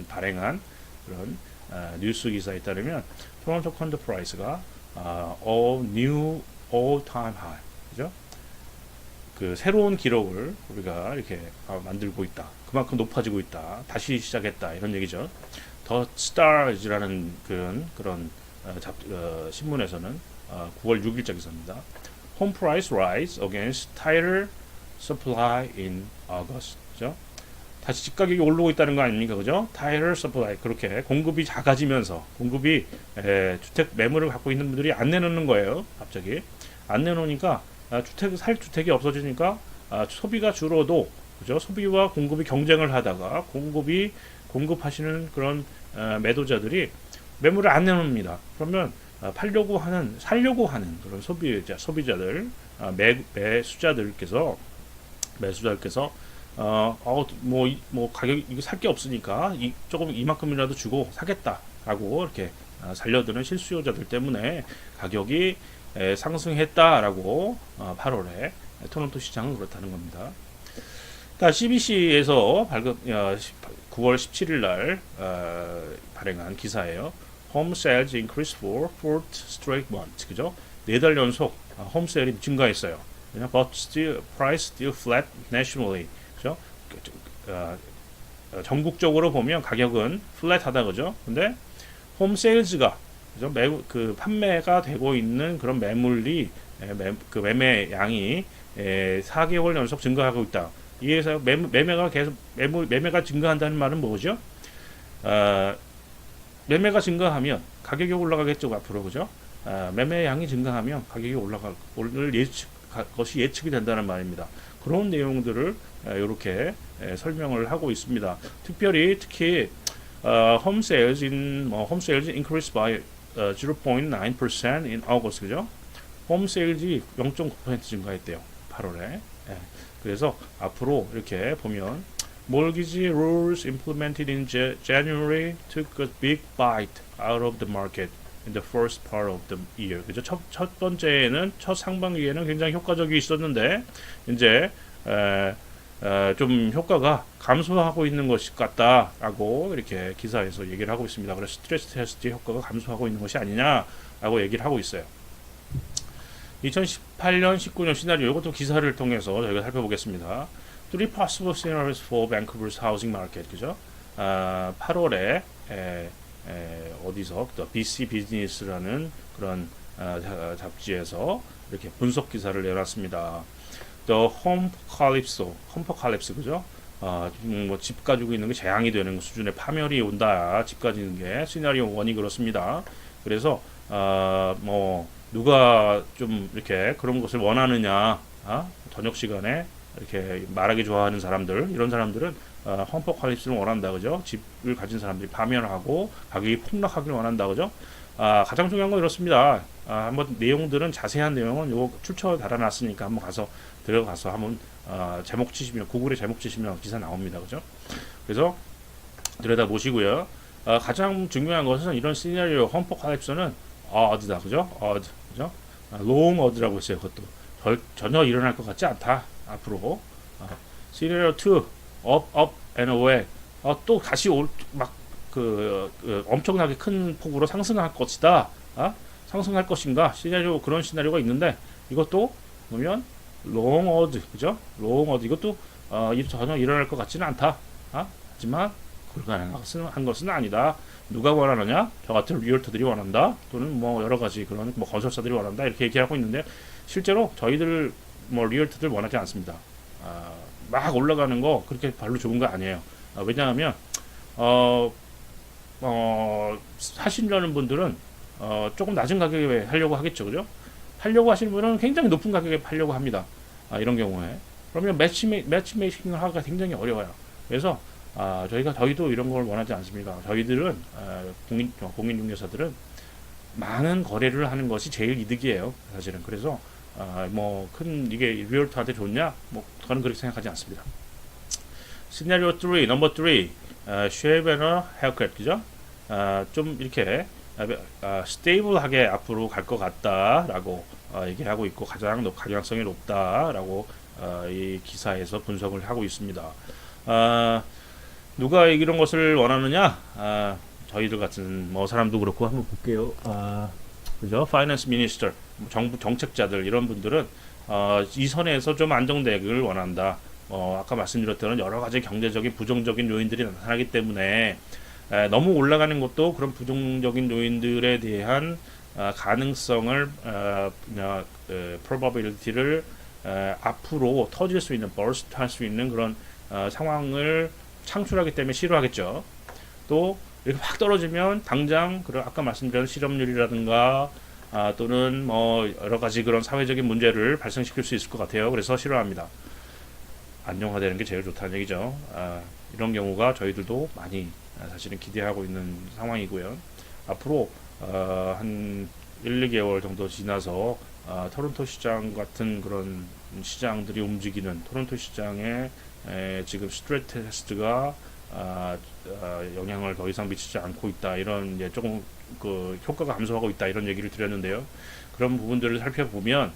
발행한 그런 뉴스 기사에 따르면 토론토 콘도 프라이스가 new all-time high, 그죠? 그 새로운 기록을 우리가 이렇게 만들고 있다. 그만큼 높아지고 있다. 다시 시작했다. 이런 얘기죠. 더 스타즈라는 그런 신문에서는 9월 6일자 기사입니다. Home price rise against tighter supply in August. 그죠? 다시 집 가격이 오르고 있다는 거 아닙니까? 그죠? tighter supply. 그렇게 공급이 작아지면서 주택 매물을 갖고 있는 분들이 안 내놓는 거예요. 갑자기 안 내놓으니까 살 주택이 없어지니까 소비가 줄어도, 그죠? 소비와 공급이 경쟁을 하다가 공급하시는 그런 매도자들이 매물을 안 내놓습니다. 그러면 살려고 하는 그런 소비자들, 매수자들께서 가격 이거 살 게 없으니까 조금 이만큼이라도 주고 사겠다라고 이렇게 살려드는 실수요자들 때문에 가격이 상승했다라고 8월에 토론토 시장은 그렇다는 겁니다. CBC에서 9월 17일 날 발행한 기사예요. Home sales increased for fourth straight month. 그죠? 4달 연속 홈세일이 증가했어요. But price still flat nationally. 그죠? 전국적으로 보면 가격은 플랫하다, 그죠? 근데 홈세일즈가, 그죠? 판매가 되고 있는 그런 매물이 그 매매 양이 4개월 연속 증가하고 있다. 이에서 매매가 증가한다는 말은 뭐죠? 매매가 증가하면 가격이 올라가겠죠, 앞으로. 그죠? 매매 양이 증가하면 가격이 올라갈 것이 예측이 된다는 말입니다. 그런 내용들을 이렇게 설명을 하고 있습니다. 특히 home sales increased by 0.9% in August. 그죠? 홈 세일즈 0.9% 증가했대요. 8월에. 그래서 앞으로 이렇게 보면 mortgage rules implemented in January took a big bite out of the market in the first part of the year. 그죠? 첫 번째에는 첫 상반기에는 굉장히 효과적이 있었는데 이제 좀 효과가 감소하고 있는 것 같다라고 이렇게 기사에서 얘기를 하고 있습니다. 그래서 스트레스 테스트의 효과가 감소하고 있는 것이 아니냐라고 얘기를 하고 있어요. 2018년, 19년 시나리오, 이것도 기사를 통해서 저희가 살펴보겠습니다. Three possible scenarios for Vancouver's housing market. 그죠? 8월에 어디서 또 BC 비즈니스라는 그런 잡지에서 이렇게 분석 기사를 내놨습니다. The 홈퍼칼립스, 그죠? 집 가지고 있는 게 재앙이 되는 수준의 파멸이 온다. 집 가지는 게 시나리오 1이 그렇습니다. 그래서 누가 좀 이렇게 그런 것을 원하느냐, 저녁 시간에 이렇게 말하기 좋아하는 사람들, 이런 사람들은 홈퍼칼립스를 원한다, 그죠? 집을 가진 사람들이 파멸하고 가격이 폭락하기를 원한다, 그죠? 가장 중요한 건 이렇습니다. 한번 자세한 내용은 요 출처 달아놨으니까 한번 들어가서 한번 제목 치시면 구글에 제목 치시면 기사 나옵니다. 그죠? 그래서 들여다 보시고요. 가장 중요한 것은 이런 시나리오 험포 컬랩스는 어드다. 그죠? 어드. 그죠? 롱 어드라고 했어요. 그것도 전혀 일어날 것 같지 않다. 앞으로 시나리오 2 up and away 또 다시 엄청나게 큰 폭으로 상승할 것이다. 상승할 것인가? 그런 시나리오가 있는데 이것도 보면 롱 어드, 그죠? 롱 어드 이것도 전혀 일어날 것 같지는 않다. 하지만 불가능한 것은 아니다. 누가 원하느냐? 저 같은 리얼터들이 원한다. 또는 뭐 여러 가지 그런 뭐 건설사들이 원한다. 이렇게 얘기하고 있는데 실제로 저희들 뭐 리얼터들 원하지 않습니다. 막 올라가는 거 그렇게 별로 좋은 거 아니에요. 왜냐하면 하시려는 분들은 조금 낮은 가격에 하려고 하겠죠, 그죠? 하려고 하시는 분은 굉장히 높은 가격에 팔려고 합니다. 이런 경우에 그러면 매치메이킹을 하기가 굉장히 어려워요. 그래서 저희도 이런 걸 원하지 않습니다. 저희들은 공인중개사들은 많은 거래를 하는 것이 제일 이득이에요, 사실은. 그래서 뭐 큰 이게 리얼터한테 좋냐? 뭐 저는 그렇게 생각하지 않습니다. 시나리오 3, 넘버 3, 쉐이브 앤 헤어컷, 그죠? 좀 이렇게 스테이블하게 앞으로 갈 것 같다라고 얘기하고 있고 가능성이 높다라고 이 기사에서 분석을 하고 있습니다. 누가 이런 것을 원하느냐? 저희들 같은 뭐 사람도 그렇고 한번 볼게요. 그죠? 파이낸스 미니스터, 정부 정책자들 이런 분들은 이 선에서 좀 안정되기를 원한다. 아까 말씀드렸던 여러 가지 경제적인 부정적인 요인들이 나타나기 때문에 너무 올라가는 것도 그런 부정적인 요인들에 대한 가능성을 probability를 앞으로 터질 수 있는 burst 할 수 있는 그런 상황을 창출하기 때문에 싫어하겠죠. 또 이렇게 확 떨어지면 당장 그런 아까 말씀드린 실업률이라든가 또는 뭐 여러 가지 그런 사회적인 문제를 발생시킬 수 있을 것 같아요. 그래서 싫어합니다. 안정화되는 게 제일 좋다는 얘기죠. 이런 경우가 저희들도 많이 사실은 기대하고 있는 상황이고요. 앞으로 한 1, 2개월 정도 지나서 토론토 시장 같은 그런 시장들이 움직이는 토론토 시장에 지금 스트레스 테스트가 영향을 더 이상 미치지 않고 있다. 이런 이제 조금 그 효과가 감소하고 있다. 이런 얘기를 드렸는데요. 그런 부분들을 살펴보면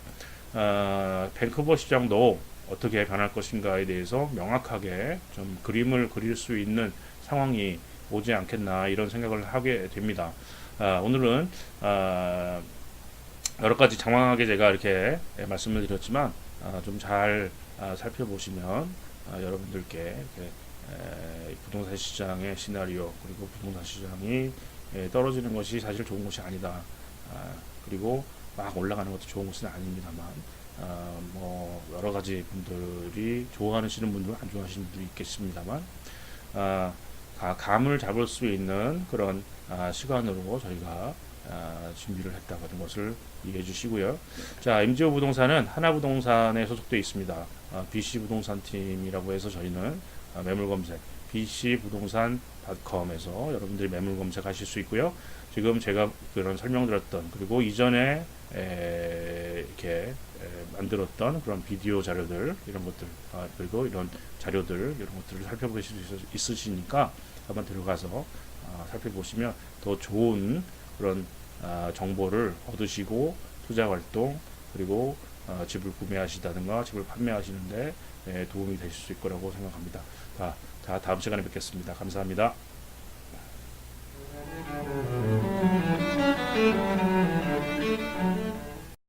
밴쿠버 시장도 어떻게 변할 것인가에 대해서 명확하게 좀 그림을 그릴 수 있는 상황이 오지 않겠나 이런 생각을 하게 됩니다. 오늘은 여러 가지 장황하게 제가 이렇게 말씀을 드렸지만 좀 잘 살펴보시면 여러분들께 이렇게 부동산 시장의 시나리오 그리고 부동산 시장이 떨어지는 것이 사실 좋은 것이 아니다. 그리고 막 올라가는 것도 좋은 것은 아닙니다만 뭐 여러 가지 분들이 좋아하시는 분들 안 좋아하시는 분들이 있겠습니다만 감을 잡을 수 있는 그런 시간으로 저희가 준비를 했다는 것을 이해해 주시고요. 자, MGO 부동산은 하나부동산에 소속되어 있습니다. BC 부동산 팀이라고 해서 저희는 매물 검색 bc부동산.com에서 여러분들이 매물 검색하실 수 있고요. 지금 제가 그런 설명드렸던 그리고 이전에 이렇게 만들었던 그런 비디오 자료들 이런 것들 그리고 이런 자료들 이런 것들을 살펴보실 수 있으시니까 한번 들어가서 살펴보시면 더 좋은 그런 정보를 얻으시고 투자 활동 그리고 집을 구매하시다든가 집을 판매하시는데 도움이 되실 수 있을 거라고 생각합니다. 자, 다음 시간에 뵙겠습니다. 감사합니다.